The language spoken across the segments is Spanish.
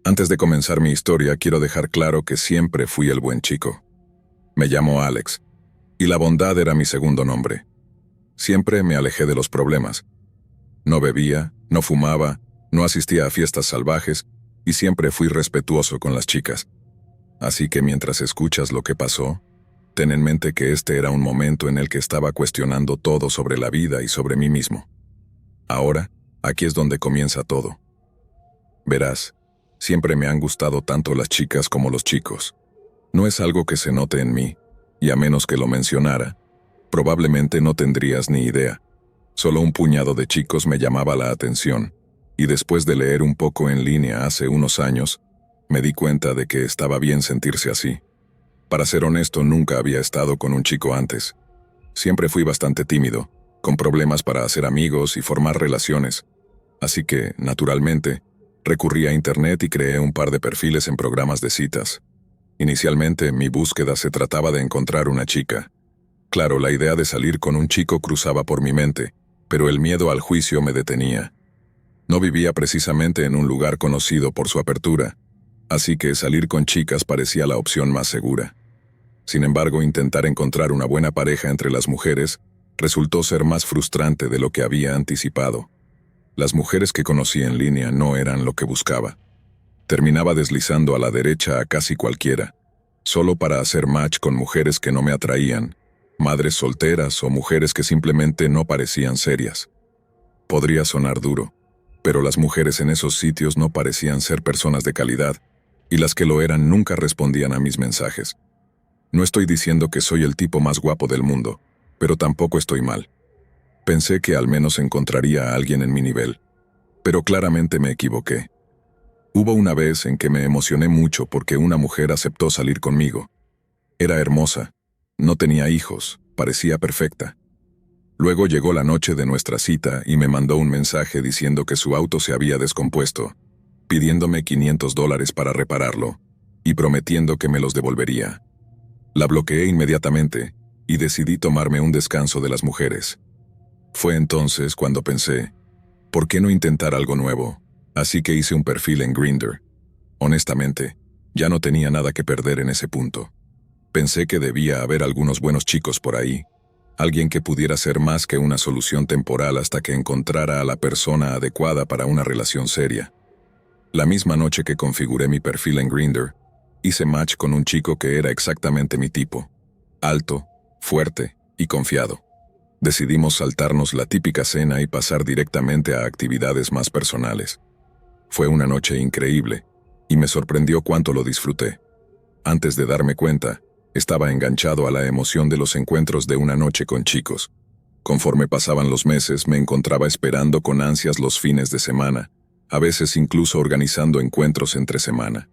Antes de comenzar mi historia, quiero dejar claro que siempre fui el buen chico. Me llamo Alex, y la bondad era mi segundo nombre. Siempre me alejé de los problemas. No bebía, no fumaba, no asistía a fiestas salvajes, y siempre fui respetuoso con las chicas. Así que mientras escuchas lo que pasó, ten en mente que este era un momento en el que estaba cuestionando todo sobre la vida y sobre mí mismo. Ahora, aquí es donde comienza todo. Verás, siempre me han gustado tanto las chicas como los chicos. No es algo que se note en mí, y a menos que lo mencionara, probablemente no tendrías ni idea. Solo un puñado de chicos me llamaba la atención, y después de leer un poco en línea hace unos años, me di cuenta de que estaba bien sentirse así. Para ser honesto, nunca había estado con un chico antes. Siempre fui bastante tímido, con problemas para hacer amigos y formar relaciones. Así que, naturalmente, recurrí a internet y creé un par de perfiles en programas de citas. Inicialmente, mi búsqueda se trataba de encontrar una chica. Claro, la idea de salir con un chico cruzaba por mi mente, pero el miedo al juicio me detenía. No vivía precisamente en un lugar conocido por su apertura, así que salir con chicas parecía la opción más segura. Sin embargo, intentar encontrar una buena pareja entre las mujeres resultó ser más frustrante de lo que había anticipado. Las mujeres que conocí en línea no eran lo que buscaba. Terminaba deslizando a la derecha a casi cualquiera, solo para hacer match con mujeres que no me atraían, madres solteras o mujeres que simplemente no parecían serias. Podría sonar duro, pero las mujeres en esos sitios no parecían ser personas de calidad, y las que lo eran nunca respondían a mis mensajes. No estoy diciendo que soy el tipo más guapo del mundo, pero tampoco estoy mal. Pensé que al menos encontraría a alguien en mi nivel, pero claramente me equivoqué. Hubo una vez en que me emocioné mucho porque una mujer aceptó salir conmigo. Era hermosa, no tenía hijos, parecía perfecta. Luego llegó la noche de nuestra cita y me mandó un mensaje diciendo que su auto se había descompuesto, pidiéndome $500 para repararlo, y prometiendo que me los devolvería. La bloqueé inmediatamente, y decidí tomarme un descanso de las mujeres. Fue entonces cuando pensé, ¿por qué no intentar algo nuevo? Así que hice un perfil en Grindr. Honestamente, ya no tenía nada que perder en ese punto. Pensé que debía haber algunos buenos chicos por ahí, alguien que pudiera ser más que una solución temporal hasta que encontrara a la persona adecuada para una relación seria. La misma noche que configuré mi perfil en Grindr, hice match con un chico que era exactamente mi tipo. Alto, fuerte y confiado. Decidimos saltarnos la típica cena y pasar directamente a actividades más personales. Fue una noche increíble, y me sorprendió cuánto lo disfruté. Antes de darme cuenta, estaba enganchado a la emoción de los encuentros de una noche con chicos. Conforme pasaban los meses, me encontraba esperando con ansias los fines de semana, a veces incluso organizando encuentros entre semana.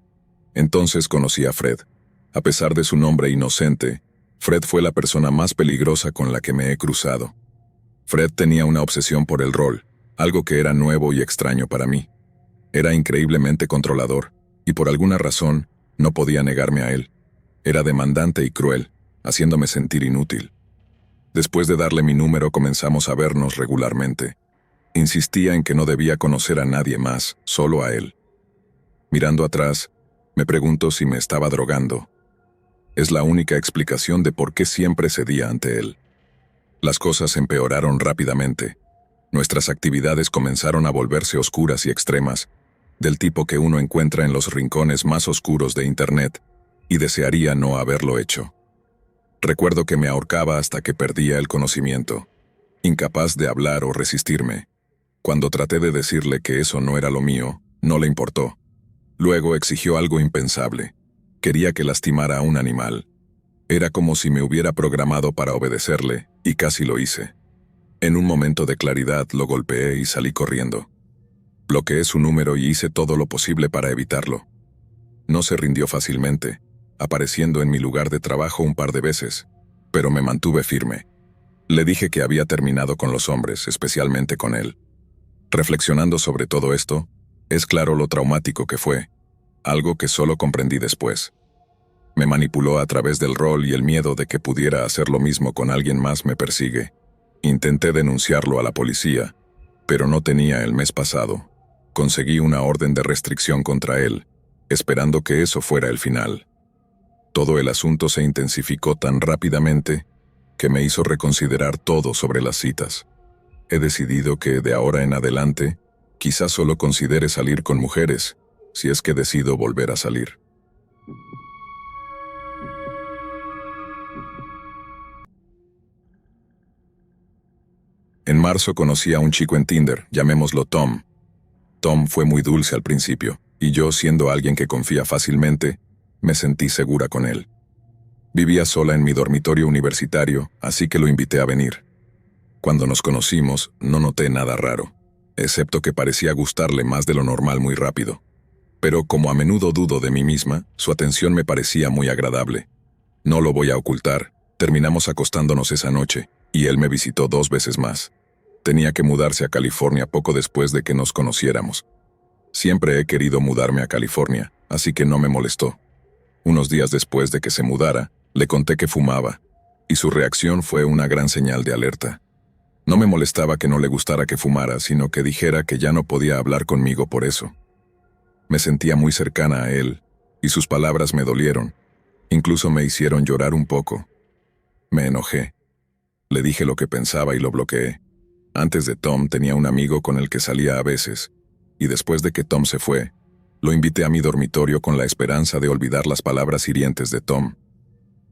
Entonces conocí a Fred. A pesar de su nombre inocente, Fred fue la persona más peligrosa con la que me he cruzado. Fred tenía una obsesión por el rol, algo que era nuevo y extraño para mí. Era increíblemente controlador, y por alguna razón, no podía negarme a él. Era demandante y cruel, haciéndome sentir inútil. Después de darle mi número, comenzamos a vernos regularmente. Insistía en que no debía conocer a nadie más, solo a él. Mirando atrás, me pregunto si me estaba drogando. Es la única explicación de por qué siempre cedía ante él. Las cosas empeoraron rápidamente. Nuestras actividades comenzaron a volverse oscuras y extremas, del tipo que uno encuentra en los rincones más oscuros de Internet, y desearía no haberlo hecho. Recuerdo que me ahorcaba hasta que perdía el conocimiento, incapaz de hablar o resistirme. Cuando traté de decirle que eso no era lo mío, no le importó. Luego exigió algo impensable. Quería que lastimara a un animal. Era como si me hubiera programado para obedecerle, y casi lo hice. En un momento de claridad lo golpeé y salí corriendo. Bloqueé su número y hice todo lo posible para evitarlo. No se rindió fácilmente, apareciendo en mi lugar de trabajo un par de veces, pero me mantuve firme. Le dije que había terminado con los hombres, especialmente con él. Reflexionando sobre todo esto, es claro lo traumático que fue, algo que solo comprendí después. Me manipuló a través del rol y el miedo de que pudiera hacer lo mismo con alguien más me persigue. Intenté denunciarlo a la policía, pero no tenía el mes pasado. Conseguí una orden de restricción contra él, esperando que eso fuera el final. Todo el asunto se intensificó tan rápidamente que me hizo reconsiderar todo sobre las citas. He decidido que de ahora en adelante, quizás solo considere salir con mujeres, si es que decido volver a salir. En marzo conocí a un chico en Tinder, llamémoslo Tom. Tom fue muy dulce al principio, y yo, siendo alguien que confía fácilmente, me sentí segura con él. Vivía sola en mi dormitorio universitario, así que lo invité a venir. Cuando nos conocimos, no noté nada raro, excepto que parecía gustarle más de lo normal muy rápido. Pero como a menudo dudo de mí misma, su atención me parecía muy agradable. No lo voy a ocultar, terminamos acostándonos esa noche, y él me visitó 2 veces más. Tenía que mudarse a California poco después de que nos conociéramos. Siempre he querido mudarme a California, así que no me molestó. Unos días después de que se mudara, le conté que fumaba, y su reacción fue una gran señal de alerta. No me molestaba que no le gustara que fumara, sino que dijera que ya no podía hablar conmigo por eso. Me sentía muy cercana a él, y sus palabras me dolieron. Incluso me hicieron llorar un poco. Me enojé. Le dije lo que pensaba y lo bloqueé. Antes de Tom tenía un amigo con el que salía a veces, y después de que Tom se fue, lo invité a mi dormitorio con la esperanza de olvidar las palabras hirientes de Tom.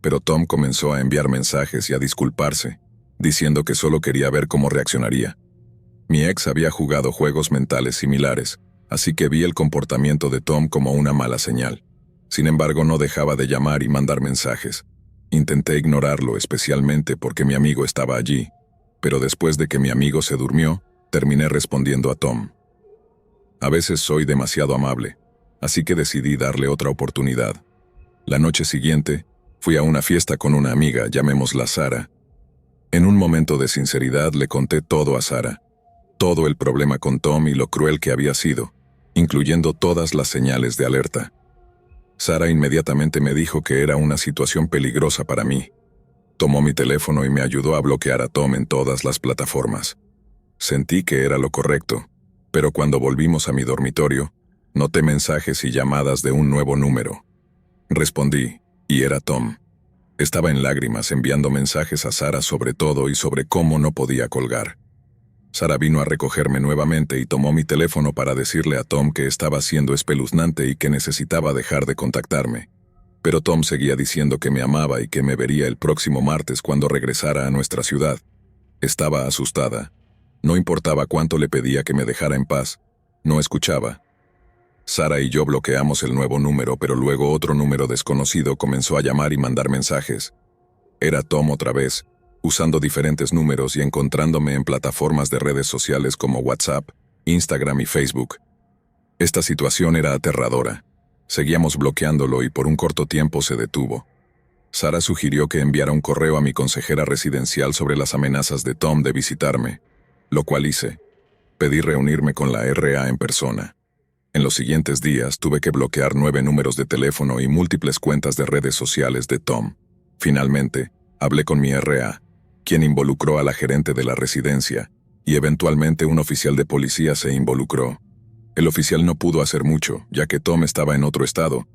Pero Tom comenzó a enviar mensajes y a disculparse, diciendo que solo quería ver cómo reaccionaría. Mi ex había jugado juegos mentales similares, así que vi el comportamiento de Tom como una mala señal. Sin embargo, no dejaba de llamar y mandar mensajes. Intenté ignorarlo, especialmente porque mi amigo estaba allí, pero después de que mi amigo se durmió, terminé respondiendo a Tom. A veces soy demasiado amable, así que decidí darle otra oportunidad. La noche siguiente, fui a una fiesta con una amiga, llamémosla Sara. En un momento de sinceridad le conté todo a Sara, todo el problema con Tom y lo cruel que había sido, incluyendo todas las señales de alerta. Sara inmediatamente me dijo que era una situación peligrosa para mí. Tomó mi teléfono y me ayudó a bloquear a Tom en todas las plataformas. Sentí que era lo correcto, pero cuando volvimos a mi dormitorio, noté mensajes y llamadas de un nuevo número. Respondí, y era Tom. Estaba en lágrimas enviando mensajes a Sara sobre todo y sobre cómo no podía colgar. Sara vino a recogerme nuevamente y tomó mi teléfono para decirle a Tom que estaba siendo espeluznante y que necesitaba dejar de contactarme. Pero Tom seguía diciendo que me amaba y que me vería el próximo martes cuando regresara a nuestra ciudad. Estaba asustada. No importaba cuánto le pedía que me dejara en paz, no escuchaba. Sara y yo bloqueamos el nuevo número, pero luego otro número desconocido comenzó a llamar y mandar mensajes. Era Tom otra vez, usando diferentes números y encontrándome en plataformas de redes sociales como WhatsApp, Instagram y Facebook. Esta situación era aterradora. Seguíamos bloqueándolo y por un corto tiempo se detuvo. Sara sugirió que enviara un correo a mi consejera residencial sobre las amenazas de Tom de visitarme, lo cual hice. Pedí reunirme con la RA en persona. En los siguientes días tuve que bloquear 9 números de teléfono y múltiples cuentas de redes sociales de Tom. Finalmente, hablé con mi RA, quien involucró a la gerente de la residencia, y eventualmente un oficial de policía se involucró. El oficial no pudo hacer mucho, ya que Tom estaba en otro estado,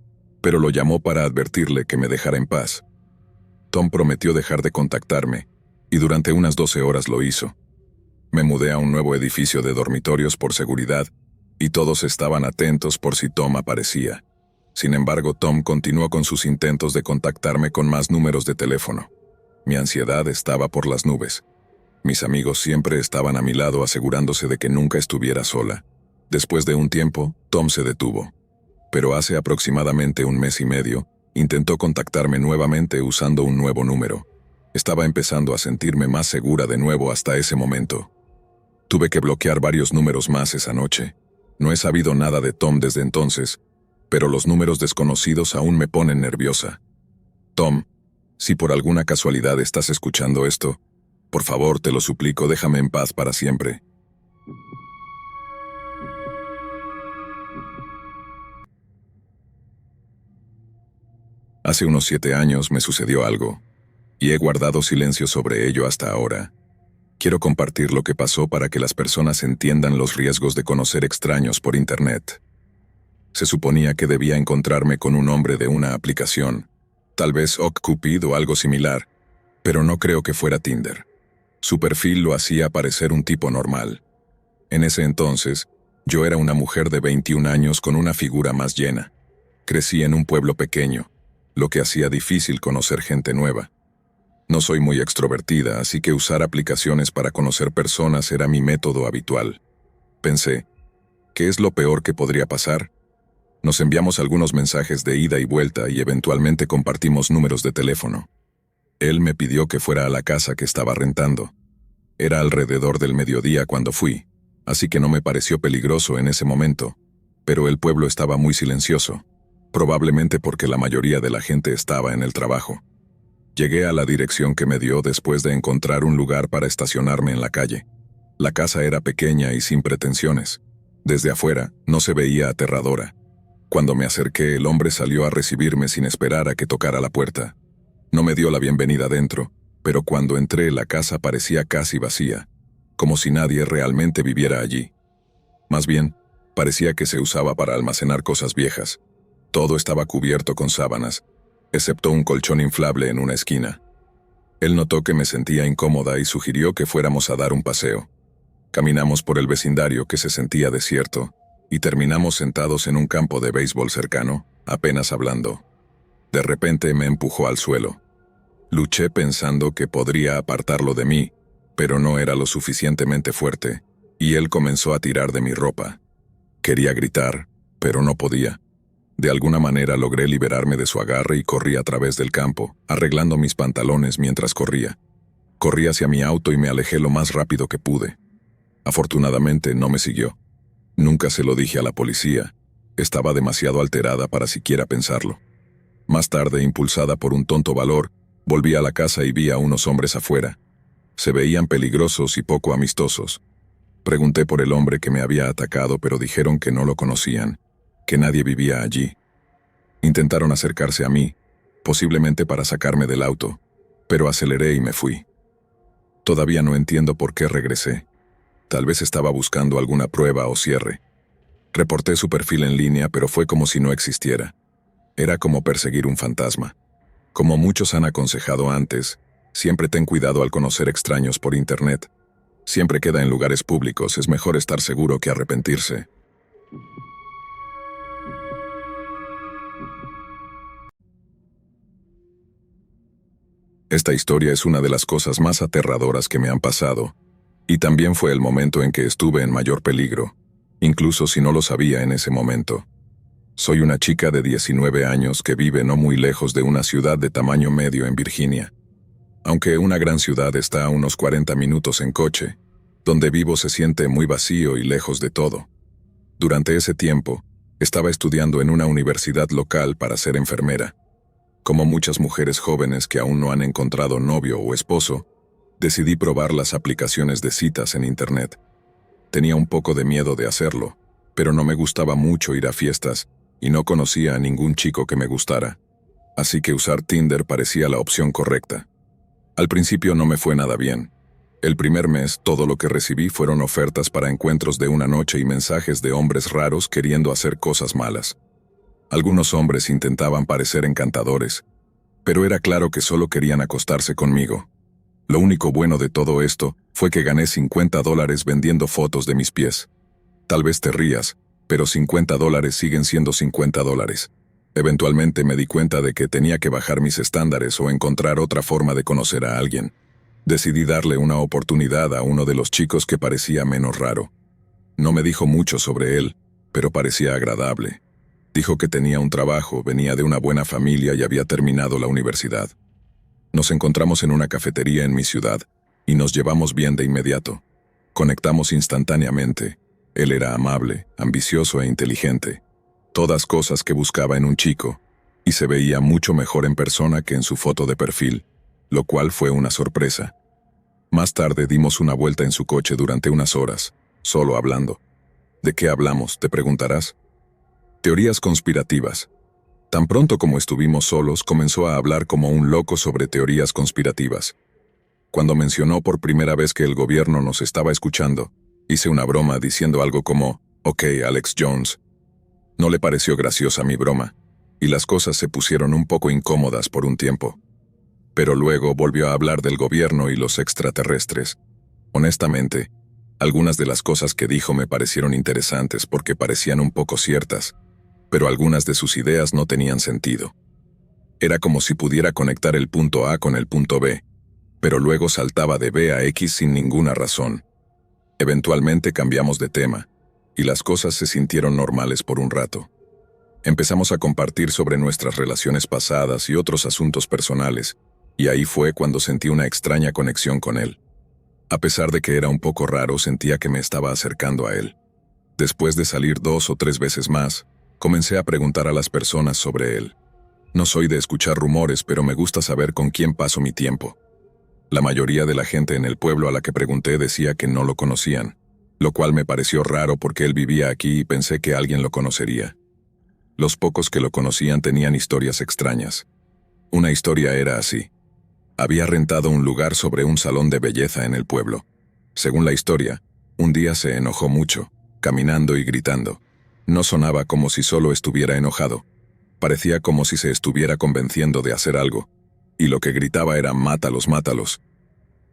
pero lo llamó para advertirle que me dejara en paz. Tom prometió dejar de contactarme, y durante unas 12 horas lo hizo. Me mudé a un nuevo edificio de dormitorios por seguridad, y todos estaban atentos por si Tom aparecía. Sin embargo, Tom continuó con sus intentos de contactarme con más números de teléfono. Mi ansiedad estaba por las nubes. Mis amigos siempre estaban a mi lado asegurándose de que nunca estuviera sola. Después de un tiempo, Tom se detuvo. Pero hace aproximadamente un mes y medio, intentó contactarme nuevamente usando un nuevo número. Estaba empezando a sentirme más segura de nuevo hasta ese momento. Tuve que bloquear varios números más esa noche. No he sabido nada de Tom desde entonces, pero los números desconocidos aún me ponen nerviosa. Tom, si por alguna casualidad estás escuchando esto, por favor, te lo suplico, déjame en paz para siempre. Hace unos 7 años me sucedió algo, y he guardado silencio sobre ello hasta ahora. Quiero compartir lo que pasó para que las personas entiendan los riesgos de conocer extraños por Internet. Se suponía que debía encontrarme con un hombre de una aplicación, tal vez OkCupid o algo similar, pero no creo que fuera Tinder. Su perfil lo hacía parecer un tipo normal. En ese entonces, yo era una mujer de 21 años con una figura más llena. Crecí en un pueblo pequeño, lo que hacía difícil conocer gente nueva. No soy muy extrovertida, así que usar aplicaciones para conocer personas era mi método habitual. Pensé, ¿qué es lo peor que podría pasar? Nos enviamos algunos mensajes de ida y vuelta y eventualmente compartimos números de teléfono. Él me pidió que fuera a la casa que estaba rentando. Era alrededor del mediodía cuando fui, así que no me pareció peligroso en ese momento, pero el pueblo estaba muy silencioso, probablemente porque la mayoría de la gente estaba en el trabajo. Llegué a la dirección que me dio después de encontrar un lugar para estacionarme en la calle. La casa era pequeña y sin pretensiones. Desde afuera, no se veía aterradora. Cuando me acerqué, el hombre salió a recibirme sin esperar a que tocara la puerta. No me dio la bienvenida dentro, pero cuando entré la casa parecía casi vacía, como si nadie realmente viviera allí. Más bien, parecía que se usaba para almacenar cosas viejas. Todo estaba cubierto con sábanas, excepto un colchón inflable en una esquina. Él notó que me sentía incómoda y sugirió que fuéramos a dar un paseo. Caminamos por el vecindario que se sentía desierto, y terminamos sentados en un campo de béisbol cercano, apenas hablando. De repente me empujó al suelo. Luché pensando que podría apartarlo de mí, pero no era lo suficientemente fuerte, y él comenzó a tirar de mi ropa. Quería gritar, pero no podía. De alguna manera logré liberarme de su agarre y corrí a través del campo, arreglando mis pantalones mientras corría. Corrí hacia mi auto y me alejé lo más rápido que pude. Afortunadamente no me siguió. Nunca se lo dije a la policía. Estaba demasiado alterada para siquiera pensarlo. Más tarde, impulsada por un tonto valor, volví a la casa y vi a unos hombres afuera. Se veían peligrosos y poco amistosos. Pregunté por el hombre que me había atacado, pero dijeron que no lo conocían, que nadie vivía allí. Intentaron acercarse a mí, posiblemente para sacarme del auto, pero aceleré y me fui. Todavía no entiendo por qué regresé. Tal vez estaba buscando alguna prueba o cierre. Reporté su perfil en línea, pero fue como si no existiera. Era como perseguir un fantasma. Como muchos han aconsejado antes, siempre ten cuidado al conocer extraños por Internet. Siempre queda en lugares públicos, es mejor estar seguro que arrepentirse. Esta historia es una de las cosas más aterradoras que me han pasado, y también fue el momento en que estuve en mayor peligro, incluso si no lo sabía en ese momento. Soy una chica de 19 años que vive no muy lejos de una ciudad de tamaño medio en Virginia. Aunque una gran ciudad está a unos 40 minutos en coche, donde vivo se siente muy vacío y lejos de todo. Durante ese tiempo, estaba estudiando en una universidad local para ser enfermera. Como muchas mujeres jóvenes que aún no han encontrado novio o esposo, decidí probar las aplicaciones de citas en Internet. Tenía un poco de miedo de hacerlo, pero no me gustaba mucho ir a fiestas y no conocía a ningún chico que me gustara. Así que usar Tinder parecía la opción correcta. Al principio no me fue nada bien. El primer mes todo lo que recibí fueron ofertas para encuentros de una noche y mensajes de hombres raros queriendo hacer cosas malas. Algunos hombres intentaban parecer encantadores, pero era claro que solo querían acostarse conmigo. Lo único bueno de todo esto fue que gané $50 vendiendo fotos de mis pies. Tal vez te rías, pero $50 siguen siendo $50. Eventualmente me di cuenta de que tenía que bajar mis estándares o encontrar otra forma de conocer a alguien. Decidí darle una oportunidad a uno de los chicos que parecía menos raro. No me dijo mucho sobre él, pero parecía agradable. Dijo que tenía un trabajo, venía de una buena familia y había terminado la universidad. Nos encontramos en una cafetería en mi ciudad, y nos llevamos bien de inmediato. Conectamos instantáneamente. Él era amable, ambicioso e inteligente. Todas cosas que buscaba en un chico, y se veía mucho mejor en persona que en su foto de perfil, lo cual fue una sorpresa. Más tarde dimos una vuelta en su coche durante unas horas, solo hablando. ¿De qué hablamos?, te preguntarás. Teorías conspirativas. Tan pronto como estuvimos solos, comenzó a hablar como un loco sobre teorías conspirativas. Cuando mencionó por primera vez que el gobierno nos estaba escuchando, hice una broma diciendo algo como, «Ok, Alex Jones». No le pareció graciosa mi broma, y las cosas se pusieron un poco incómodas por un tiempo. Pero luego volvió a hablar del gobierno y los extraterrestres. Honestamente, algunas de las cosas que dijo me parecieron interesantes porque parecían un poco ciertas, pero algunas de sus ideas no tenían sentido. Era como si pudiera conectar el punto A con el punto B, pero luego saltaba de B a X sin ninguna razón. Eventualmente cambiamos de tema, y las cosas se sintieron normales por un rato. Empezamos a compartir sobre nuestras relaciones pasadas y otros asuntos personales, y ahí fue cuando sentí una extraña conexión con él. A pesar de que era un poco raro, sentía que me estaba acercando a él. Después de salir 2 o 3 veces más, comencé a preguntar a las personas sobre él. No soy de escuchar rumores, pero me gusta saber con quién paso mi tiempo. La mayoría de la gente en el pueblo a la que pregunté decía que no lo conocían, lo cual me pareció raro porque él vivía aquí y pensé que alguien lo conocería. Los pocos que lo conocían tenían historias extrañas. Una historia era así. Había rentado un lugar sobre un salón de belleza en el pueblo. Según la historia, un día se enojó mucho, caminando y gritando. No sonaba como si solo estuviera enojado. Parecía como si se estuviera convenciendo de hacer algo, y lo que gritaba era «mátalos, mátalos».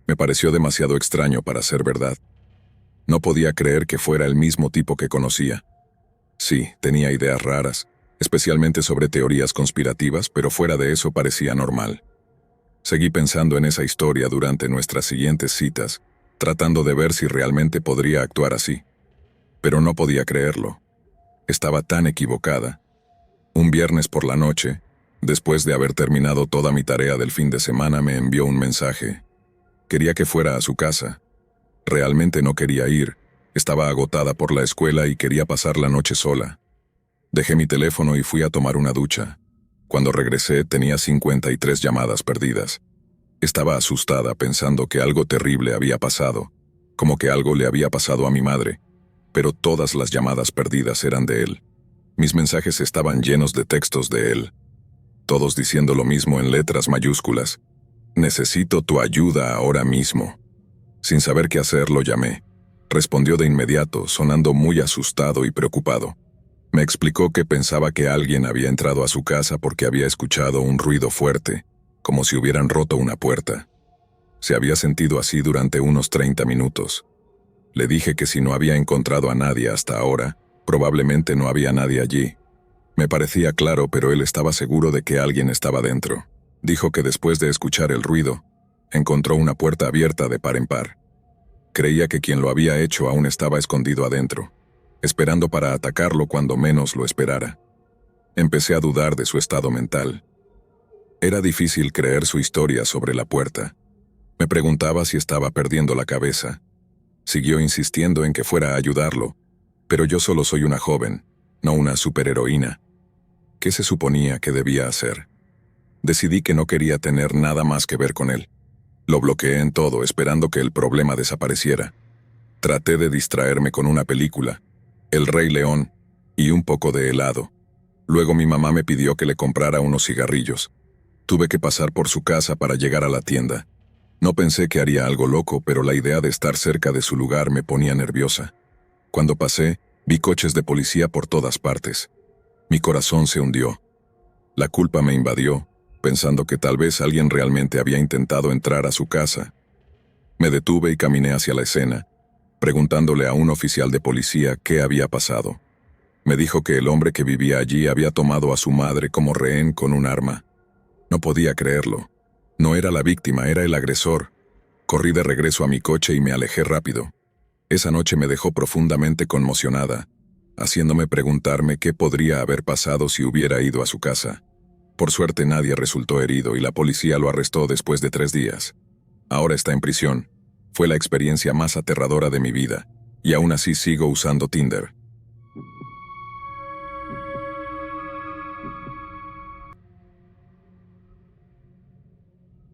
Me pareció demasiado extraño para ser verdad. No podía creer que fuera el mismo tipo que conocía. Sí, tenía ideas raras, especialmente sobre teorías conspirativas, pero fuera de eso parecía normal. Seguí pensando en esa historia durante nuestras siguientes citas, tratando de ver si realmente podría actuar así. Pero no podía creerlo. Estaba tan equivocada. Un viernes por la noche, después de haber terminado toda mi tarea del fin de semana, me envió un mensaje. Quería que fuera a su casa. Realmente no quería ir. Estaba agotada por la escuela y quería pasar la noche sola. Dejé mi teléfono y fui a tomar una ducha. Cuando regresé tenía 53 llamadas perdidas. Estaba asustada pensando que algo terrible había pasado, como que algo le había pasado a mi madre, pero todas las llamadas perdidas eran de él. Mis mensajes estaban llenos de textos de él, todos diciendo lo mismo en letras mayúsculas. «Necesito tu ayuda ahora mismo». Sin saber qué hacer, lo llamé. Respondió de inmediato, sonando muy asustado y preocupado. Me explicó que pensaba que alguien había entrado a su casa porque había escuchado un ruido fuerte, como si hubieran roto una puerta. Se había sentido así durante unos 30 minutos. Le dije que si no había encontrado a nadie hasta ahora, probablemente no había nadie allí. Me parecía claro, pero él estaba seguro de que alguien estaba dentro. Dijo que después de escuchar el ruido, encontró una puerta abierta de par en par. Creía que quien lo había hecho aún estaba escondido adentro, esperando para atacarlo cuando menos lo esperara. Empecé a dudar de su estado mental. Era difícil creer su historia sobre la puerta. Me preguntaba si estaba perdiendo la cabeza. Siguió insistiendo en que fuera a ayudarlo, pero yo solo soy una joven, no una superheroína. ¿Qué se suponía que debía hacer? Decidí que no quería tener nada más que ver con él. Lo bloqueé en todo, esperando que el problema desapareciera. Traté de distraerme con una película, El Rey León, y un poco de helado. Luego mi mamá me pidió que le comprara unos cigarrillos. Tuve que pasar por su casa para llegar a la tienda. No pensé que haría algo loco, pero la idea de estar cerca de su lugar me ponía nerviosa. Cuando pasé, vi coches de policía por todas partes. Mi corazón se hundió. La culpa me invadió, pensando que tal vez alguien realmente había intentado entrar a su casa. Me detuve y caminé hacia la escena, preguntándole a un oficial de policía qué había pasado. Me dijo que el hombre que vivía allí había tomado a su madre como rehén con un arma. No podía creerlo. No era la víctima, era el agresor. Corrí de regreso a mi coche y me alejé rápido. Esa noche me dejó profundamente conmocionada, haciéndome preguntarme qué podría haber pasado si hubiera ido a su casa. Por suerte nadie resultó herido y la policía lo arrestó después de 3 días. Ahora está en prisión. Fue la experiencia más aterradora de mi vida, y aún así sigo usando Tinder.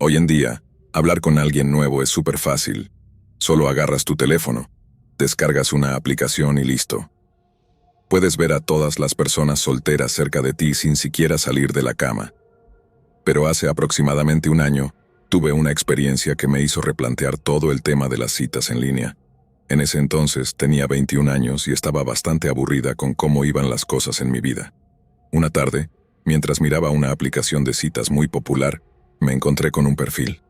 Hoy en día, hablar con alguien nuevo es súper fácil. Solo agarras tu teléfono, descargas una aplicación y listo. Puedes ver a todas las personas solteras cerca de ti sin siquiera salir de la cama. Pero hace aproximadamente un año, Tuve una experiencia que me hizo replantear todo el tema de las citas en línea. En ese entonces tenía 21 años y estaba bastante aburrida con cómo iban las cosas en mi vida. Una tarde, mientras miraba una aplicación de citas muy popular, me encontré con un perfil.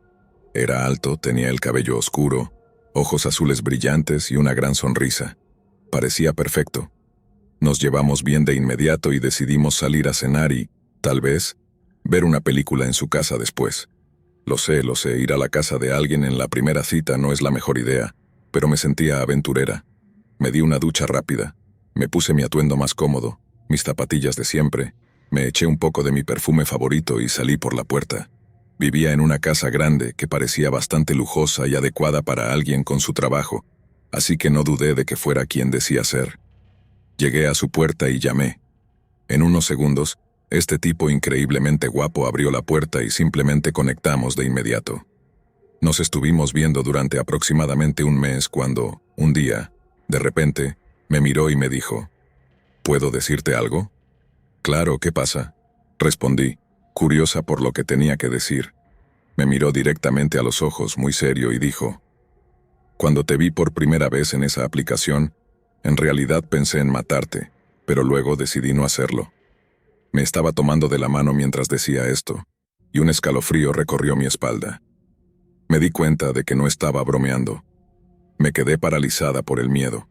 Era alto, tenía el cabello oscuro, ojos azules brillantes y una gran sonrisa. Parecía perfecto. Nos llevamos bien de inmediato y decidimos salir a cenar y, tal vez, ver una película en su casa después. Lo sé, ir a la casa de alguien en la primera cita no es la mejor idea, pero me sentía aventurera. Me di una ducha rápida, me puse mi atuendo más cómodo, mis zapatillas de siempre, me eché un poco de mi perfume favorito y salí por la puerta. Vivía en una casa grande que parecía bastante lujosa y adecuada para alguien con su trabajo, así que no dudé de que fuera quien decía ser. Llegué a su puerta y llamé. En unos segundos, este tipo increíblemente guapo abrió la puerta y simplemente conectamos de inmediato. Nos estuvimos viendo durante aproximadamente un mes cuando, un día, de repente, me miró y me dijo, ¿puedo decirte algo? Claro, ¿qué pasa? Respondí, curiosa por lo que tenía que decir. Me miró directamente a los ojos, muy serio, y dijo, cuando te vi por primera vez en esa aplicación, en realidad pensé en matarte, pero luego decidí no hacerlo. Me estaba tomando de la mano mientras decía esto, y un escalofrío recorrió mi espalda. Me di cuenta de que no estaba bromeando. Me quedé paralizada por el miedo.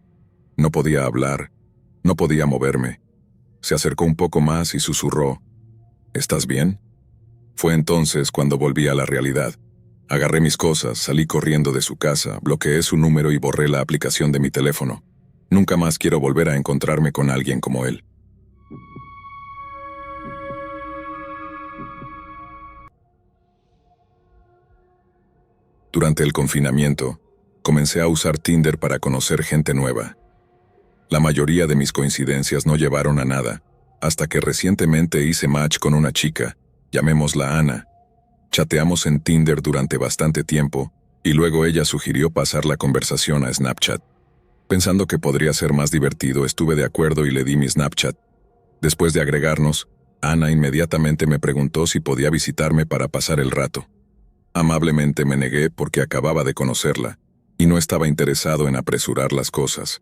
No podía hablar, no podía moverme. Se acercó un poco más y susurró, ¿estás bien? Fue entonces cuando volví a la realidad. Agarré mis cosas, salí corriendo de su casa, bloqueé su número y borré la aplicación de mi teléfono. Nunca más quiero volver a encontrarme con alguien como él. Durante el confinamiento, comencé a usar Tinder para conocer gente nueva. La mayoría de mis coincidencias no llevaron a nada, hasta que recientemente hice match con una chica, llamémosla Ana. Chateamos en Tinder durante bastante tiempo, y luego ella sugirió pasar la conversación a Snapchat. Pensando que podría ser más divertido, estuve de acuerdo y le di mi Snapchat. Después de agregarnos, Ana inmediatamente me preguntó si podía visitarme para pasar el rato. Amablemente me negué porque acababa de conocerla, y no estaba interesado en apresurar las cosas.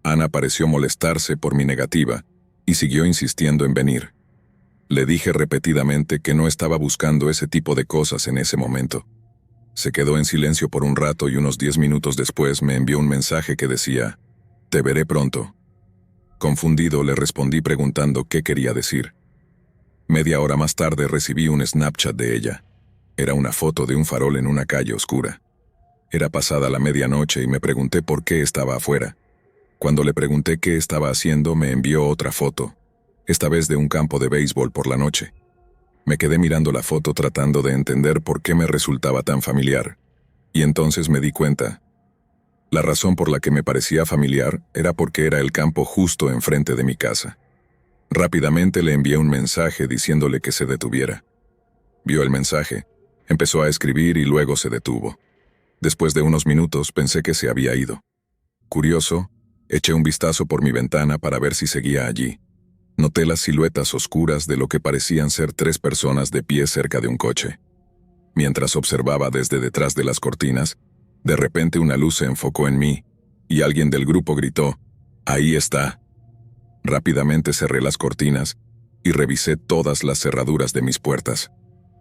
Ana pareció molestarse por mi negativa, y siguió insistiendo en venir. Le dije repetidamente que no estaba buscando ese tipo de cosas en ese momento. Se quedó en silencio por un rato y unos 10 minutos después me envió un mensaje que decía, «Te veré pronto». Confundido le respondí preguntando qué quería decir. Media hora más tarde recibí un Snapchat de ella. Era una foto de un farol en una calle oscura. Era pasada la medianoche y me pregunté por qué estaba afuera. Cuando le pregunté qué estaba haciendo, me envió otra foto, esta vez de un campo de béisbol por la noche. Me quedé mirando la foto tratando de entender por qué me resultaba tan familiar. Y entonces me di cuenta. La razón por la que me parecía familiar era porque era el campo justo enfrente de mi casa. Rápidamente le envié un mensaje diciéndole que se detuviera. Vio el mensaje, empezó a escribir y luego se detuvo. Después de unos minutos pensé que se había ido. Curioso, eché un vistazo por mi ventana para ver si seguía allí. Noté las siluetas oscuras de lo que parecían ser 3 personas de pie cerca de un coche. Mientras observaba desde detrás de las cortinas, de repente una luz se enfocó en mí, y alguien del grupo gritó, «¡Ahí está!». Rápidamente cerré las cortinas y revisé todas las cerraduras de mis puertas.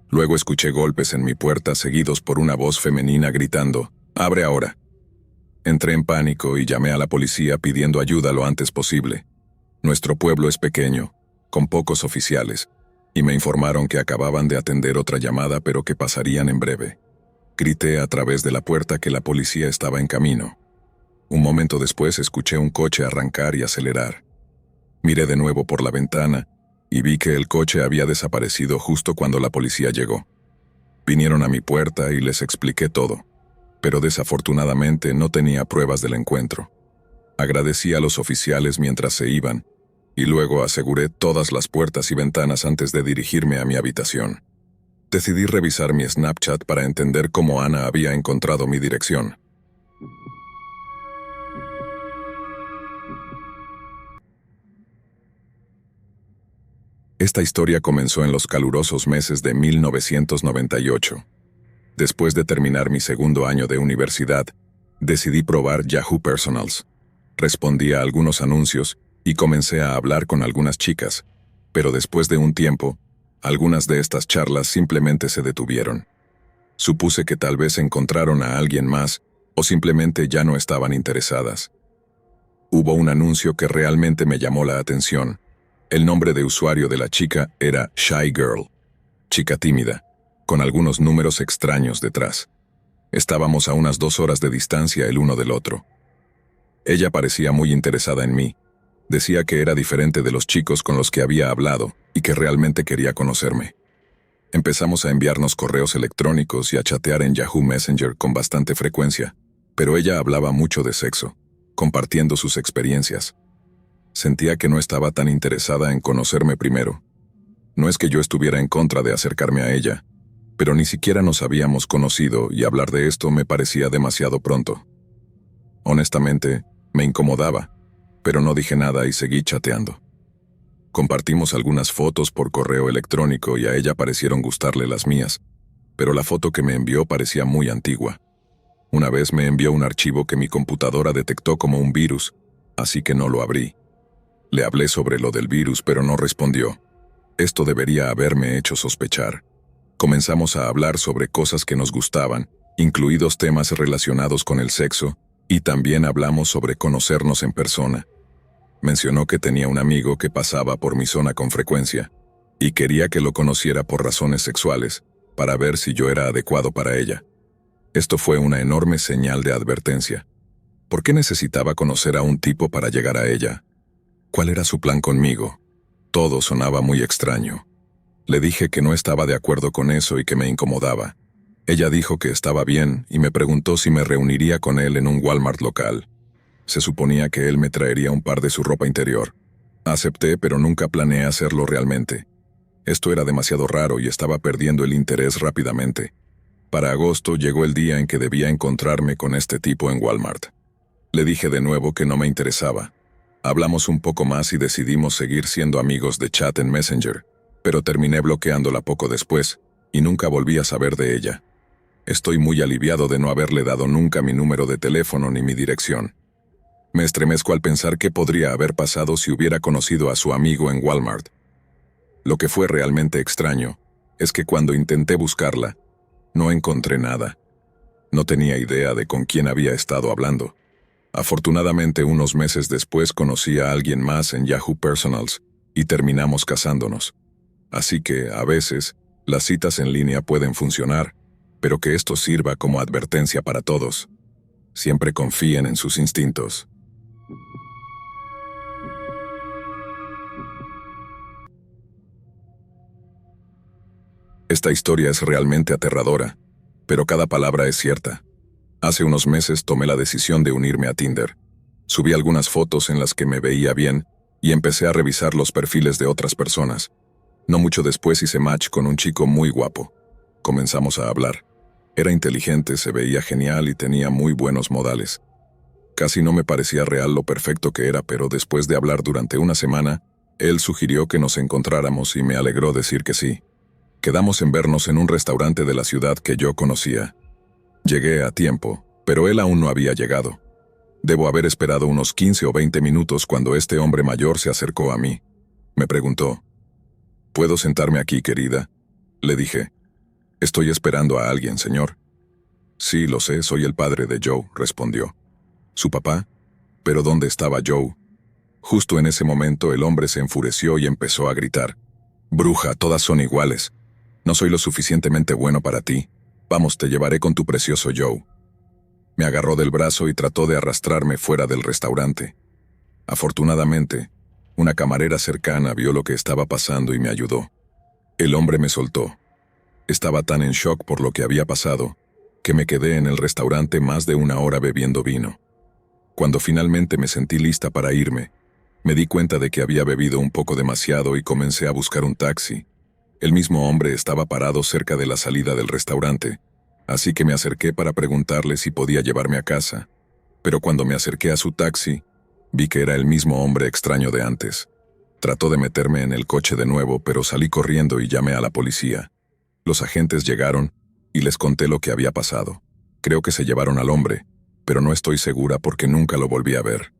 Luego escuché golpes en mi puerta seguidos por una voz femenina gritando, «¡Abre ahora!». Entré en pánico y llamé a la policía pidiendo ayuda lo antes posible. Nuestro pueblo es pequeño, con pocos oficiales, y me informaron que acababan de atender otra llamada pero que pasarían en breve. Grité a través de la puerta que la policía estaba en camino. Un momento después escuché un coche arrancar y acelerar. Miré de nuevo por la ventana y vi que el coche había desaparecido justo cuando la policía llegó. Vinieron a mi puerta y les expliqué todo, pero desafortunadamente no tenía pruebas del encuentro. Agradecí a los oficiales mientras se iban, y luego aseguré todas las puertas y ventanas antes de dirigirme a mi habitación. Decidí revisar mi Snapchat para entender cómo Ana había encontrado mi dirección. Esta historia comenzó en los calurosos meses de 1998. Después de terminar mi segundo año de universidad, decidí probar Yahoo Personals. Respondí a algunos anuncios y comencé a hablar con algunas chicas, pero después de un tiempo, algunas de estas charlas simplemente se detuvieron. Supuse que tal vez encontraron a alguien más o simplemente ya no estaban interesadas. Hubo un anuncio que realmente me llamó la atención. El nombre de usuario de la chica era Shy Girl, chica tímida, con algunos números extraños detrás. Estábamos a unas 2 horas de distancia el uno del otro. Ella parecía muy interesada en mí. Decía que era diferente de los chicos con los que había hablado y que realmente quería conocerme. Empezamos a enviarnos correos electrónicos y a chatear en Yahoo Messenger con bastante frecuencia, pero ella hablaba mucho de sexo, compartiendo sus experiencias. Sentía que no estaba tan interesada en conocerme primero. No es que yo estuviera en contra de acercarme a ella, pero ni siquiera nos habíamos conocido y hablar de esto me parecía demasiado pronto. Honestamente, me incomodaba, pero no dije nada y seguí chateando. Compartimos algunas fotos por correo electrónico y a ella parecieron gustarle las mías, pero la foto que me envió parecía muy antigua. Una vez me envió un archivo que mi computadora detectó como un virus, así que no lo abrí. Le hablé sobre lo del virus, pero no respondió. Esto debería haberme hecho sospechar. Comenzamos a hablar sobre cosas que nos gustaban, incluidos temas relacionados con el sexo, y también hablamos sobre conocernos en persona. Mencionó que tenía un amigo que pasaba por mi zona con frecuencia, y quería que lo conociera por razones sexuales, para ver si yo era adecuado para ella. Esto fue una enorme señal de advertencia. ¿Por qué necesitaba conocer a un tipo para llegar a ella? ¿Cuál era su plan conmigo? Todo sonaba muy extraño. Le dije que no estaba de acuerdo con eso y que me incomodaba. Ella dijo que estaba bien y me preguntó si me reuniría con él en un Walmart local. Se suponía que él me traería un par de su ropa interior. Acepté, pero nunca planeé hacerlo realmente. Esto era demasiado raro y estaba perdiendo el interés rápidamente. Para agosto llegó el día en que debía encontrarme con este tipo en Walmart. Le dije de nuevo que no me interesaba. Hablamos un poco más y decidimos seguir siendo amigos de chat en Messenger, pero terminé bloqueándola poco después, y nunca volví a saber de ella. Estoy muy aliviado de no haberle dado nunca mi número de teléfono ni mi dirección. Me estremezco al pensar qué podría haber pasado si hubiera conocido a su amigo en Walmart. Lo que fue realmente extraño es que cuando intenté buscarla, no encontré nada. No tenía idea de con quién había estado hablando. Afortunadamente, unos meses después conocí a alguien más en Yahoo Personals y terminamos casándonos. Así que, a veces, las citas en línea pueden funcionar, pero que esto sirva como advertencia para todos. Siempre confíen en sus instintos. Esta historia es realmente aterradora, pero cada palabra es cierta. Hace unos meses tomé la decisión de unirme a Tinder. Subí algunas fotos en las que me veía bien y empecé a revisar los perfiles de otras personas. No mucho después hice match con un chico muy guapo. Comenzamos a hablar. Era inteligente, se veía genial y tenía muy buenos modales. Casi no me parecía real lo perfecto que era, pero después de hablar durante una semana, él sugirió que nos encontráramos y me alegró decir que sí. Quedamos en vernos en un restaurante de la ciudad que yo conocía. Llegué a tiempo, pero él aún no había llegado. Debo haber esperado unos 15 o 20 minutos cuando este hombre mayor se acercó a mí. Me preguntó, ¿puedo sentarme aquí, querida? Le dije, estoy esperando a alguien, señor. Sí, lo sé, soy el padre de Joe, respondió. ¿Su papá? ¿Pero dónde estaba Joe? Justo en ese momento el hombre se enfureció y empezó a gritar, bruja, todas son iguales. No soy lo suficientemente bueno para ti. Vamos, te llevaré con tu precioso Joe. Me agarró del brazo y trató de arrastrarme fuera del restaurante. Afortunadamente, una camarera cercana vio lo que estaba pasando y me ayudó. El hombre me soltó. Estaba tan en shock por lo que había pasado, que me quedé en el restaurante más de 1 hora bebiendo vino. Cuando finalmente me sentí lista para irme, me di cuenta de que había bebido un poco demasiado y comencé a buscar un taxi. El mismo hombre estaba parado cerca de la salida del restaurante, así que me acerqué para preguntarle si podía llevarme a casa. Pero cuando me acerqué a su taxi, vi que era el mismo hombre extraño de antes. Trató de meterme en el coche de nuevo, pero salí corriendo y llamé a la policía. Los agentes llegaron y les conté lo que había pasado. Creo que se llevaron al hombre, pero no estoy segura porque nunca lo volví a ver.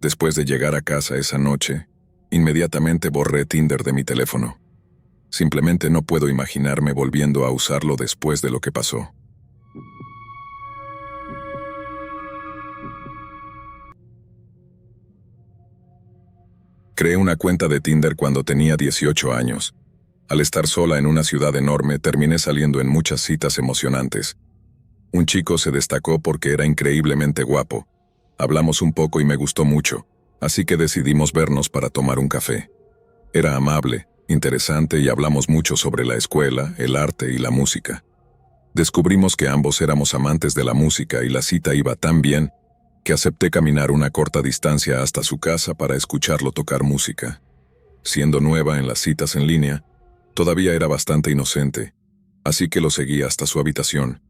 Después de llegar a casa esa noche, inmediatamente borré Tinder de mi teléfono. Simplemente no puedo imaginarme volviendo a usarlo después de lo que pasó. Creé una cuenta de Tinder cuando tenía 18 años. Al estar sola en una ciudad enorme, terminé saliendo en muchas citas emocionantes. Un chico se destacó porque era increíblemente guapo. Hablamos un poco y me gustó mucho, así que decidimos vernos para tomar un café. Era amable, interesante y hablamos mucho sobre la escuela, el arte y la música. Descubrimos que ambos éramos amantes de la música y la cita iba tan bien que acepté caminar una corta distancia hasta su casa para escucharlo tocar música. Siendo nueva en las citas en línea, todavía era bastante inocente, así que lo seguí hasta su habitación,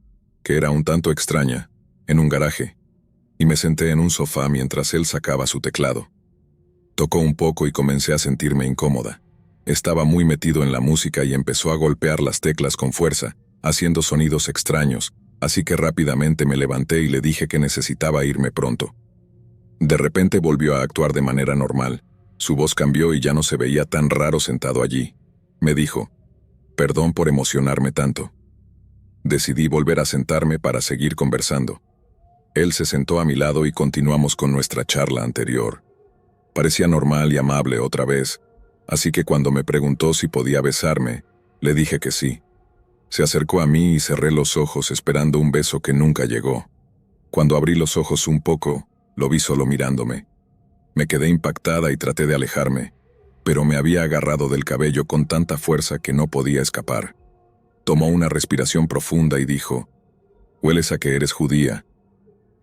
que era un tanto extraña, en un garaje, y me senté en un sofá mientras él sacaba su teclado. Tocó un poco y comencé a sentirme incómoda. Estaba muy metido en la música y empezó a golpear las teclas con fuerza, haciendo sonidos extraños, así que rápidamente me levanté y le dije que necesitaba irme pronto. De repente volvió a actuar de manera normal. Su voz cambió y ya no se veía tan raro sentado allí. Me dijo, «Perdón por emocionarme tanto». Decidí volver a sentarme para seguir conversando. Él se sentó a mi lado y continuamos con nuestra charla anterior. Parecía normal y amable otra vez, así que cuando me preguntó si podía besarme, le dije que sí. Se acercó a mí y cerré los ojos esperando un beso que nunca llegó. Cuando abrí los ojos un poco, lo vi solo mirándome. Me quedé impactada y traté de alejarme, pero me había agarrado del cabello con tanta fuerza que no podía escapar. Tomó una respiración profunda y dijo, «Hueles a que eres judía.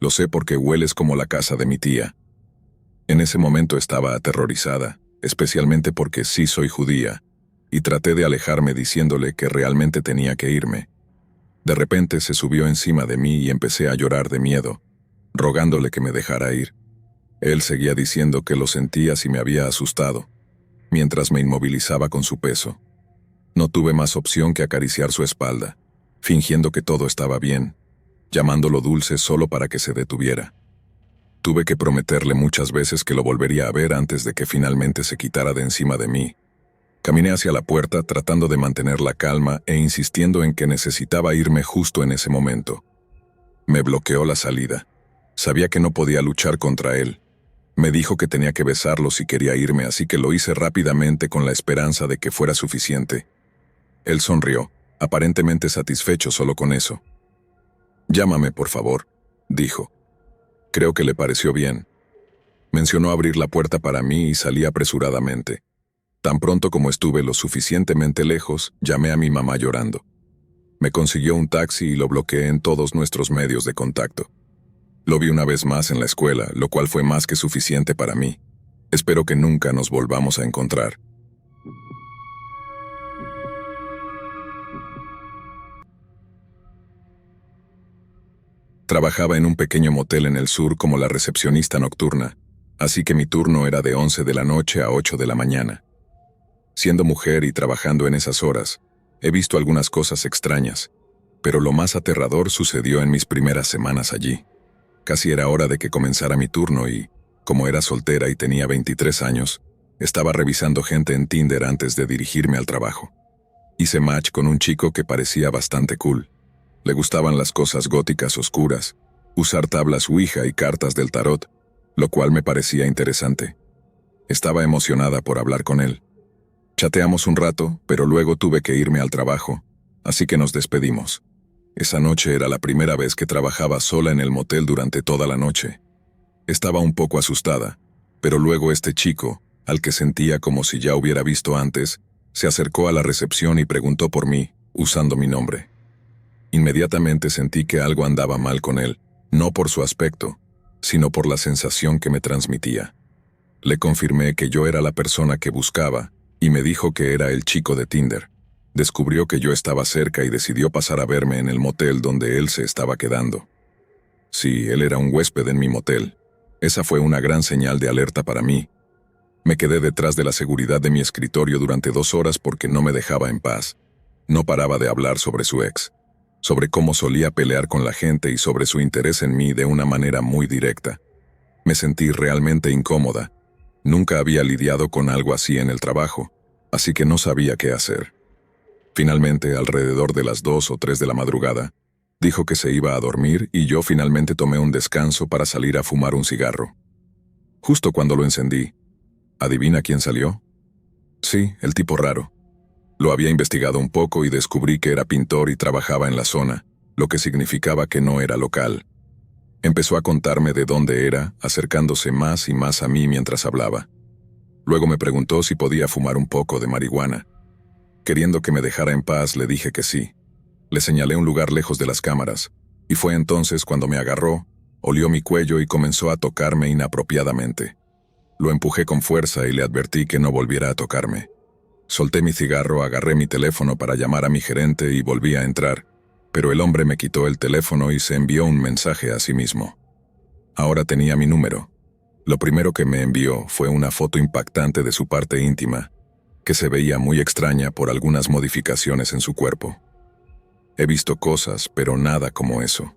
Lo sé porque hueles como la casa de mi tía». En ese momento estaba aterrorizada, especialmente porque sí soy judía, y traté de alejarme diciéndole que realmente tenía que irme. De repente se subió encima de mí y empecé a llorar de miedo, rogándole que me dejara ir. Él seguía diciendo que lo sentía si me había asustado, mientras me inmovilizaba con su peso. No tuve más opción que acariciar su espalda, fingiendo que todo estaba bien, llamándolo dulce solo para que se detuviera. Tuve que prometerle muchas veces que lo volvería a ver antes de que finalmente se quitara de encima de mí. Caminé hacia la puerta tratando de mantener la calma e insistiendo en que necesitaba irme justo en ese momento. Me bloqueó la salida. Sabía que no podía luchar contra él. Me dijo que tenía que besarlo si quería irme, así que lo hice rápidamente con la esperanza de que fuera suficiente. Él sonrió, aparentemente satisfecho solo con eso. «Llámame, por favor», dijo. Creo que le pareció bien. Mencionó abrir la puerta para mí y salí apresuradamente. Tan pronto como estuve lo suficientemente lejos, llamé a mi mamá llorando. Me consiguió un taxi y lo bloqueé en todos nuestros medios de contacto. Lo vi una vez más en la escuela, lo cual fue más que suficiente para mí. Espero que nunca nos volvamos a encontrar. Trabajaba en un pequeño motel en el sur como la recepcionista nocturna, así que mi turno era de 11 de la noche a 8 de la mañana. Siendo mujer y trabajando en esas horas, he visto algunas cosas extrañas, pero lo más aterrador sucedió en mis primeras semanas allí. Casi era hora de que comenzara mi turno y, como era soltera y tenía 23 años, estaba revisando gente en Tinder antes de dirigirme al trabajo. Hice match con un chico que parecía bastante cool. Le gustaban las cosas góticas oscuras, usar tablas Ouija y cartas del tarot, lo cual me parecía interesante. Estaba emocionada por hablar con él. Chateamos un rato, pero luego tuve que irme al trabajo, así que nos despedimos. Esa noche era la primera vez que trabajaba sola en el motel durante toda la noche. Estaba un poco asustada, pero luego este chico, al que sentía como si ya hubiera visto antes, se acercó a la recepción y preguntó por mí, usando mi nombre. Inmediatamente sentí que algo andaba mal con él, no por su aspecto, sino por la sensación que me transmitía. Le confirmé que yo era la persona que buscaba, y me dijo que era el chico de Tinder. Descubrió que yo estaba cerca y decidió pasar a verme en el motel donde él se estaba quedando. Sí, él era un huésped en mi motel. Esa fue una gran señal de alerta para mí. Me quedé detrás de la seguridad de mi escritorio durante 2 horas porque no me dejaba en paz. No paraba de hablar sobre su ex. sobre cómo solía pelear con la gente y sobre su interés en mí de una manera muy directa. Me sentí realmente incómoda. Nunca había lidiado con algo así en el trabajo, así que no sabía qué hacer. Finalmente, alrededor de las 2 o 3 de la madrugada, dijo que se iba a dormir y yo finalmente tomé un descanso para salir a fumar un cigarro. Justo cuando lo encendí, ¿adivina quién salió? Sí, el tipo raro. Lo había investigado un poco y descubrí que era pintor y trabajaba en la zona, lo que significaba que no era local. Empezó a contarme de dónde era, acercándose más y más a mí mientras hablaba. Luego me preguntó si podía fumar un poco de marihuana. Queriendo que me dejara en paz, le dije que sí. Le señalé un lugar lejos de las cámaras, y fue entonces cuando me agarró, olió mi cuello y comenzó a tocarme inapropiadamente. Lo empujé con fuerza y le advertí que no volviera a tocarme. Solté mi cigarro, agarré mi teléfono para llamar a mi gerente y volví a entrar, pero el hombre me quitó el teléfono y se envió un mensaje a sí mismo. Ahora tenía mi número. Lo primero que me envió fue una foto impactante de su parte íntima, que se veía muy extraña por algunas modificaciones en su cuerpo. He visto cosas, pero nada como eso.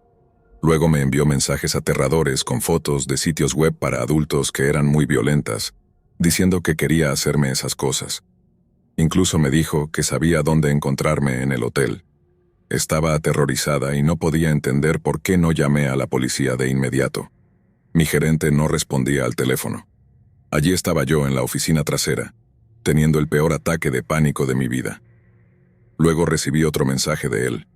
Luego me envió mensajes aterradores con fotos de sitios web para adultos que eran muy violentas, diciendo que quería hacerme esas cosas. Incluso me dijo que sabía dónde encontrarme en el hotel. Estaba aterrorizada y no podía entender por qué no llamé a la policía de inmediato. Mi gerente no respondía al teléfono. Allí estaba yo en la oficina trasera, teniendo el peor ataque de pánico de mi vida. Luego recibí otro mensaje de él.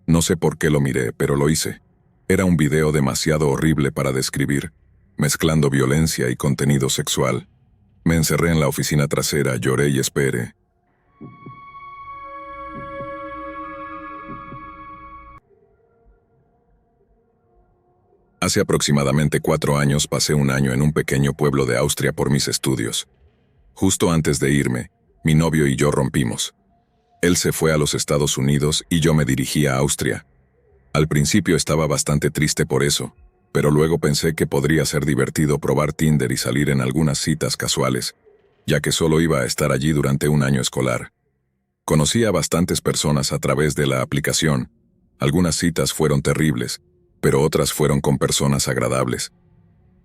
No sé por qué lo miré, pero lo hice. Era un video demasiado horrible para describir, mezclando violencia y contenido sexual. Me encerré en la oficina trasera, lloré y esperé. Hace aproximadamente 4 años pasé un año en un pequeño pueblo de Austria por mis estudios. Justo antes de irme, mi novio y yo rompimos. Él se fue a los Estados Unidos y yo me dirigí a Austria. Al principio estaba bastante triste por eso, pero luego pensé que podría ser divertido probar Tinder y salir en algunas citas casuales, ya que solo iba a estar allí durante un año escolar. Conocí a bastantes personas a través de la aplicación. Algunas citas fueron terribles, pero otras fueron con personas agradables.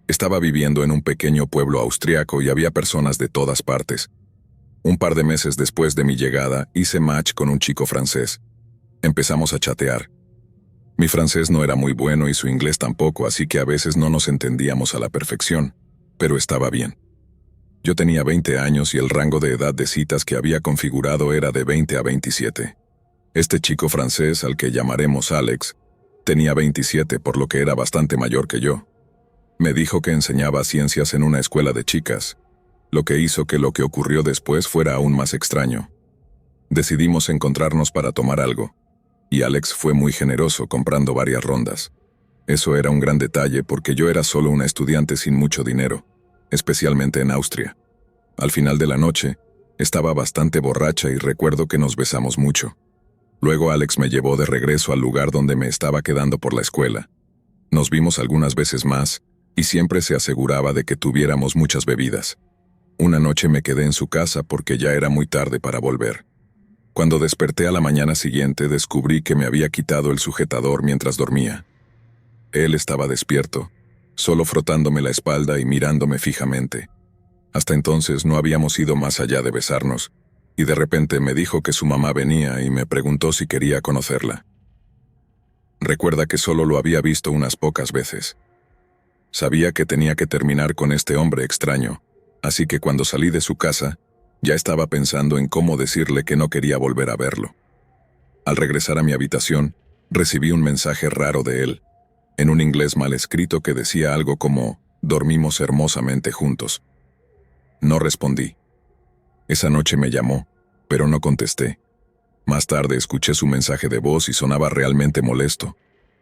Estaba viviendo en un pequeño pueblo austriaco y había personas de todas partes. Un par de meses después de mi llegada, hice match con un chico francés. Empezamos a chatear. Mi francés no era muy bueno y su inglés tampoco, así que a veces no nos entendíamos a la perfección, pero estaba bien. Yo tenía 20 años y el rango de edad de citas que había configurado era de 20 a 27. Este chico francés, al que llamaremos Alex, tenía 27, por lo que era bastante mayor que yo. Me dijo que enseñaba ciencias en una escuela de chicas, lo que hizo que lo que ocurrió después fuera aún más extraño. Decidimos encontrarnos para tomar algo, y Alex fue muy generoso comprando varias rondas. Eso era un gran detalle porque yo era solo una estudiante sin mucho dinero, especialmente en Austria. Al final de la noche, estaba bastante borracha y recuerdo que nos besamos mucho. Luego Alex me llevó de regreso al lugar donde me estaba quedando por la escuela. Nos vimos algunas veces más, y siempre se aseguraba de que tuviéramos muchas bebidas. Una noche me quedé en su casa porque ya era muy tarde para volver. Cuando desperté a la mañana siguiente, descubrí que me había quitado el sujetador mientras dormía. Él estaba despierto, solo frotándome la espalda y mirándome fijamente. Hasta entonces no habíamos ido más allá de besarnos, y de repente me dijo que su mamá venía y me preguntó si quería conocerla. Recuerda que solo lo había visto unas pocas veces. Sabía que tenía que terminar con este hombre extraño, así que cuando salí de su casa, ya estaba pensando en cómo decirle que no quería volver a verlo. Al regresar a mi habitación, recibí un mensaje raro de él, en un inglés mal escrito que decía algo como, «Dormimos hermosamente juntos». No respondí. Esa noche me llamó, pero no contesté. Más tarde escuché su mensaje de voz y sonaba realmente molesto.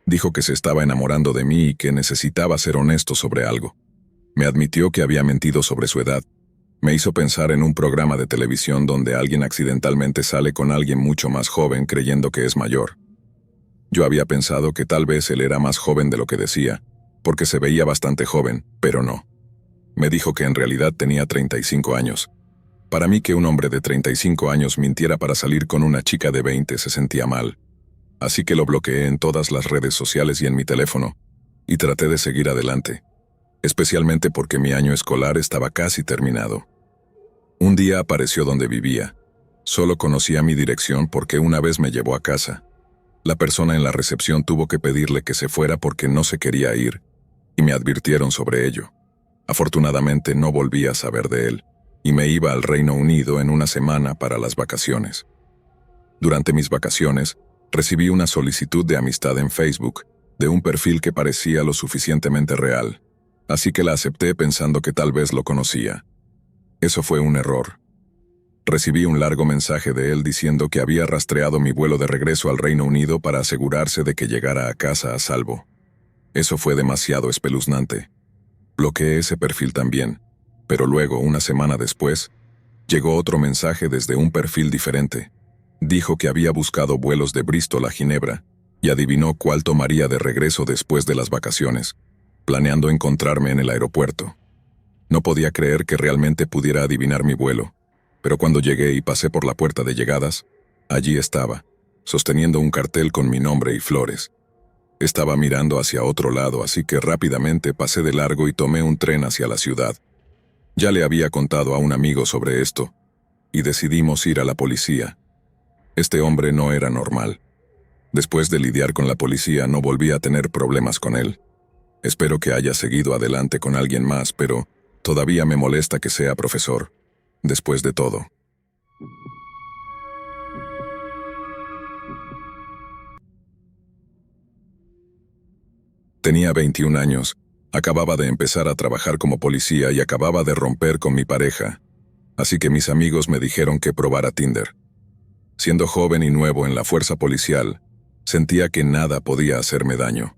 Dijo que se estaba enamorando de mí y que necesitaba ser honesto sobre algo. Me admitió que había mentido sobre su edad. Me hizo pensar en un programa de televisión donde alguien accidentalmente sale con alguien mucho más joven creyendo que es mayor. Yo había pensado que tal vez él era más joven de lo que decía, porque se veía bastante joven, pero no. Me dijo que en realidad tenía 35 años. Para mí que un hombre de 35 años mintiera para salir con una chica de 20 se sentía mal. así que lo bloqueé en todas las redes sociales y en mi teléfono, y traté de seguir adelante, especialmente porque mi año escolar estaba casi terminado. Un día apareció donde vivía. Solo conocía mi dirección porque una vez me llevó a casa. La persona en la recepción tuvo que pedirle que se fuera porque no se quería ir, y me advirtieron sobre ello. Afortunadamente no volví a saber de él, y me iba al Reino Unido en una semana para las vacaciones. Durante mis vacaciones, recibí una solicitud de amistad en Facebook, de un perfil que parecía lo suficientemente real, así que la acepté pensando que tal vez lo conocía. Eso fue un error. Recibí un largo mensaje de él diciendo que había rastreado mi vuelo de regreso al Reino Unido para asegurarse de que llegara a casa a salvo. Eso fue demasiado espeluznante. Bloqueé ese perfil también, pero luego, una semana después, llegó otro mensaje desde un perfil diferente. Dijo que había buscado vuelos de Bristol a Ginebra y adivinó cuál tomaría de regreso después de las vacaciones, planeando encontrarme en el aeropuerto. No podía creer que realmente pudiera adivinar mi vuelo, pero cuando llegué y pasé por la puerta de llegadas, allí estaba, sosteniendo un cartel con mi nombre y flores. Estaba mirando hacia otro lado, así que rápidamente pasé de largo y tomé un tren hacia la ciudad. Ya le había contado a un amigo sobre esto, y decidimos ir a la policía. Este hombre no era normal. Después de lidiar con la policía, no volví a tener problemas con él. Espero que haya seguido adelante con alguien más, pero todavía me molesta que sea profesor. Después de todo. Tenía 21 años, acababa de empezar a trabajar como policía y acababa de romper con mi pareja, así que mis amigos me dijeron que probara Tinder. Siendo joven y nuevo en la fuerza policial, sentía que nada podía hacerme daño.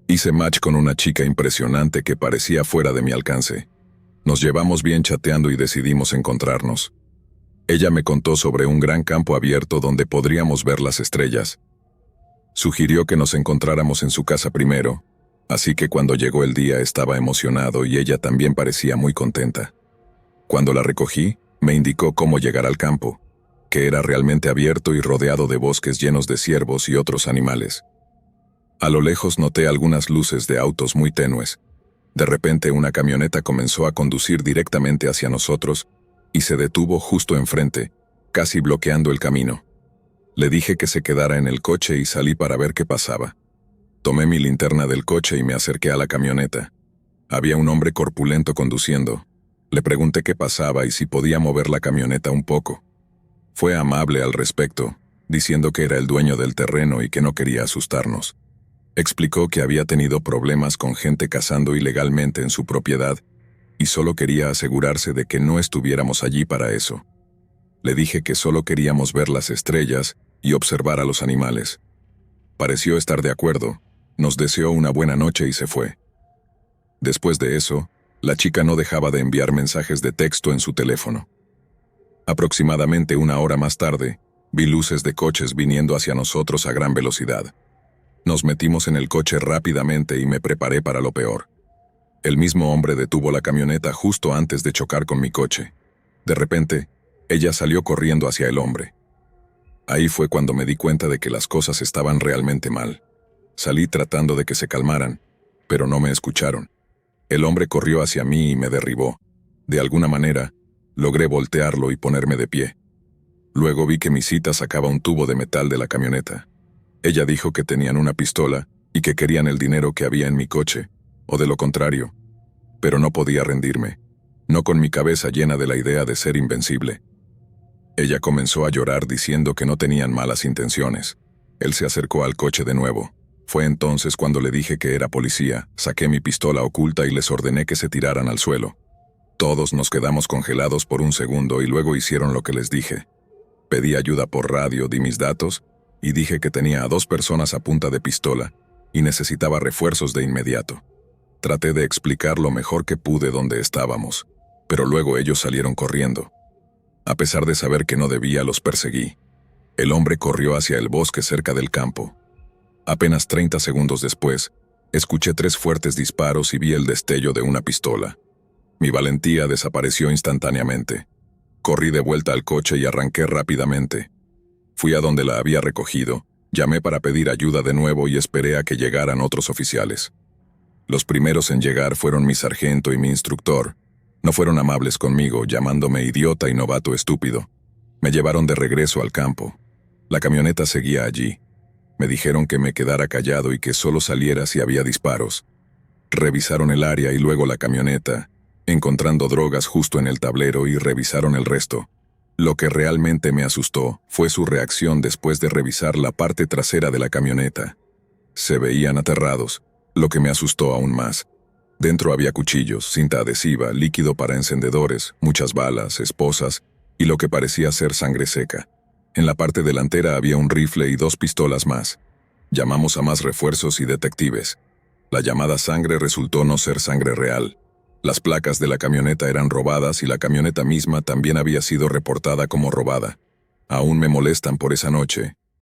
Hice match con una chica impresionante que parecía fuera de mi alcance. Nos llevamos bien chateando y decidimos encontrarnos. Ella me contó sobre un gran campo abierto donde podríamos ver las estrellas. Sugirió que nos encontráramos en su casa primero, así que cuando llegó el día estaba emocionado y ella también parecía muy contenta. Cuando la recogí, me indicó cómo llegar al campo, que era realmente abierto y rodeado de bosques llenos de ciervos y otros animales. A lo lejos noté algunas luces de autos muy tenues. De repente una camioneta comenzó a conducir directamente hacia nosotros y se detuvo justo enfrente, casi bloqueando el camino. Le dije que se quedara en el coche y salí para ver qué pasaba. Tomé mi linterna del coche y me acerqué a la camioneta. Había un hombre corpulento conduciendo. Le pregunté qué pasaba y si podía mover la camioneta un poco. Fue amable al respecto, diciendo que era el dueño del terreno y que no quería asustarnos. Explicó que había tenido problemas con gente cazando ilegalmente en su propiedad y solo quería asegurarse de que no estuviéramos allí para eso. Le dije que solo queríamos ver las estrellas y observar a los animales. Pareció estar de acuerdo, nos deseó una buena noche y se fue. Después de eso, la chica no dejaba de enviar mensajes de texto en su teléfono. Aproximadamente una hora más tarde, vi luces de coches viniendo hacia nosotros a gran velocidad. Nos metimos en el coche rápidamente y me preparé para lo peor. El mismo hombre detuvo la camioneta justo antes de chocar con mi coche. De repente, ella salió corriendo hacia el hombre. Ahí fue cuando me di cuenta de que las cosas estaban realmente mal. Salí tratando de que se calmaran, pero no me escucharon. El hombre corrió hacia mí y me derribó. De alguna manera, logré voltearlo y ponerme de pie. Luego vi que mi cita sacaba un tubo de metal de la camioneta. Ella dijo que tenían una pistola y que querían el dinero que había en mi coche, o de lo contrario. Pero no podía rendirme, no con mi cabeza llena de la idea de ser invencible. Ella comenzó a llorar diciendo que no tenían malas intenciones. Él se acercó al coche de nuevo. Fue entonces cuando le dije que era policía, saqué mi pistola oculta y les ordené que se tiraran al suelo. Todos nos quedamos congelados por un segundo y luego hicieron lo que les dije. Pedí ayuda por radio, di mis datos y dije que tenía a 2 personas a punta de pistola y necesitaba refuerzos de inmediato. Traté de explicar lo mejor que pude dónde estábamos, pero luego ellos salieron corriendo. A pesar de saber que no debía, los perseguí. El hombre corrió hacia el bosque cerca del campo. Apenas 30 segundos después, escuché 3 fuertes disparos y vi el destello de una pistola. Mi valentía desapareció instantáneamente. Corrí de vuelta al coche y arranqué rápidamente. Fui a donde la había recogido, Llamé para pedir ayuda de nuevo y esperé a que llegaran otros oficiales. Los primeros en llegar fueron mi sargento y mi instructor. No fueron amables conmigo, llamándome idiota y novato estúpido. Me llevaron de regreso al campo. La camioneta seguía allí. Me dijeron que me quedara callado y que solo saliera si había disparos. Revisaron el área y luego la camioneta, encontrando drogas justo en el tablero, y revisaron el resto. Lo que realmente me asustó fue su reacción después de revisar la parte trasera de la camioneta. Se veían aterrados, lo que me asustó aún más. Dentro había cuchillos, cinta adhesiva, líquido para encendedores, muchas balas, esposas y lo que parecía ser sangre seca. En la parte delantera había un rifle y 2 pistolas más. Llamamos a más refuerzos y detectives. La llamada sangre resultó no ser sangre real. Las placas de la camioneta eran robadas y la camioneta misma también había sido reportada como robada. Aún me molestan por esa noche,